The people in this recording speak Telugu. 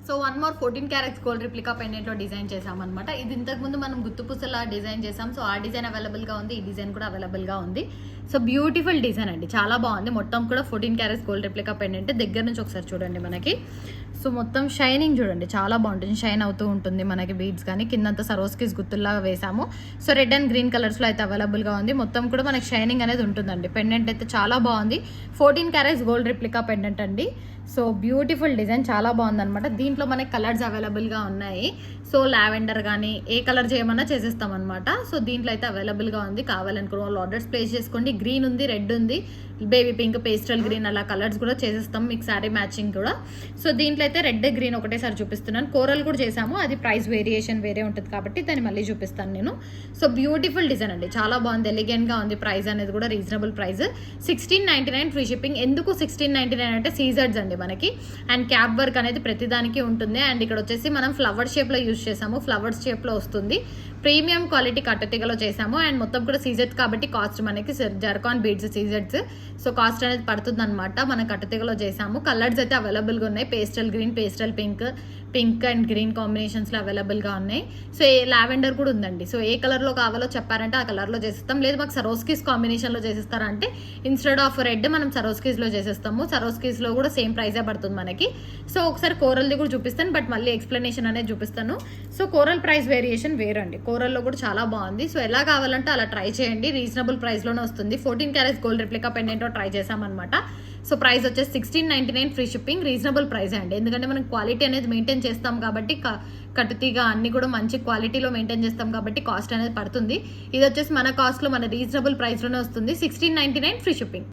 So 1 more 14 carats gold replica పెండెంట్లో డిజైన్ చేసామన్నమాట. ఇది ఇంతకుముందు మనం గుత్తుపూసలా డిజైన్ చేసాం. సో ఆ డిజైన్ అవైలబుల్గా ఉంది, ఈ డిజైన్ కూడా అవైలబుల్గా ఉంది. సో బ్యూటిఫుల్ డిజైన్ అండి, చాలా బాగుంది. మొత్తం కూడా 14 క్యారెట్స్ గోల్డ్ రిప్లికా పెండెంట్. దగ్గర నుంచి ఒకసారి చూడండి మనకి. సో మొత్తం షైనింగ్ చూడండి, చాలా బాగుంటుంది, షైన్ అవుతూ ఉంటుంది మనకి బీడ్స్ కానీ. కిందంతా సరోస్కిస్ గుత్తుల్లాగా వేసాము. సో రెడ్ అండ్ గ్రీన్ కలర్స్లో అయితే అవైలబుల్గా ఉంది. మొత్తం కూడా మనకి షైనింగ్ అనేది ఉంటుందండి. పెండెంట్ అయితే చాలా బాగుంది. 14 క్యారెట్స్ గోల్డ్ రిప్లికా పెండెంట్ అండి. సో బ్యూటిఫుల్ డిజైన్, చాలా బాగుందన్నమాట. దీంట్లో మనకి కలర్స్ అవైలబుల్గా ఉన్నాయి. సో లావెండర్ కానీ ఏ కలర్ చేయమన్నా చేసేస్తాం అనమాట. సో దీంట్లో అయితే అవైలబుల్గా ఉంది. కావాలనుకున్న వాళ్ళు ఆర్డర్స్ ప్లేస్ చేసుకోండి. గ్రీన్ ఉంది, రెడ్ ఉంది, బేబీ పింక్, పేస్టల్ గ్రీన్ అలా కలర్స్ కూడా చేసేస్తాం, మీకు శారీ మ్యాచింగ్ కూడా. సో దీంట్లో అయితే రెడ్ గ్రీన్ ఒకటేసారి చూపిస్తున్నాను. కోరల్ కూడా చేసాము, అది ప్రైస్ వేరియేషన్ వేరే ఉంటుంది కాబట్టి దాన్ని మళ్ళీ చూపిస్తాను నేను. సో బ్యూటిఫుల్ డిజైన్ అండి, చాలా బాగుంది, ఎలిగెంట్గా ఉంది. ప్రైస్ అనేది కూడా రీజనబుల్ ప్రైస్, 1699 ఫ్రీ షిప్పింగ్. ఎందుకు 1699 అంటే సీజర్స్ అండి మనకి. అండ్ క్యాప్ వర్క్ అనేది ప్రతిదానికి ఉంటుంది. అండ్ ఇక్కడ వచ్చేసి మనం ఫ్లవర్ షేప్లో యూజ్ చేసాము, ఫ్లవర్స్ షేప్లో వస్తుంది. ప్రీమియం క్వాలిటీ కట్టుతీగలో చేసాము. అండ్ మొత్తం కూడా సీజెట్స్ కాబట్టి కాస్ట్ మనకి జర్కాన్ బీడ్స్ సీజెట్స్. సో కాస్ట్ అనేది పడుతుంది అనమాట. మనం కట్టుతీగలో చేసాము. కలర్స్ అయితే అవైలబుల్గా ఉన్నాయి. Pastel green, pastel pink, pink and green కాంబినేషన్స్లో అవైలబుల్గా ఉన్నాయి. సో లావెండర్ కూడా ఉందండి. సో ఏ కలర్లో కావాలో చెప్పారంటే ఆ కలర్లో చేసేస్తాం. లేదు మాకు సరోస్కిస్ కాంబినేషన్లో చేసేస్తారంటే ఇన్స్టెడ్ ఆఫ్ రెడ్ మనం సరోస్కిస్లో చేసేస్తాము. సరోస్కిస్లో కూడా సేమ్ ప్రైజే పడుతుంది మనకి. సో ఒకసారి కోరల్ది కూడా చూపిస్తాను, బట్ మళ్ళీ ఎక్స్ప్లెనేషన్ అనేది చూపిస్తాను. సో కోరల్ ప్రైస్ వేరియేషన్ వేరండి, కోరల్లో కూడా చాలా బాగుంది. సో ఎలా కావాలంటే అలా ట్రై చేయండి, రీజనబుల్ ప్రైస్లోనే వస్తుంది. 14 క్యారెట్స్ గోల్డ్ రిప్లికా పెండెంట్లో ట్రై చేసామన్నమాట. సో ప్రైస్ వచ్చేసి 1699 ఫ్రీ షిప్పింగ్, రీజనబుల్ ప్రైస్ అండి. ఎందుకంటే మనం క్వాలిటీ అనేది మెయింటైన్ చేస్తాం కాబట్టి, కట్టుతీగా అన్ని కూడా మంచి క్వాలిటీలో మెయింటైన్ చేస్తాం కాబట్టి కాస్ట్ అనేది పడుతుంది. ఇది వచ్చేసి మన కాస్ట్లో మన రీజనబుల్ ప్రైస్లోనే వస్తుంది, 1699 ఫ్రీ షిప్పింగ్.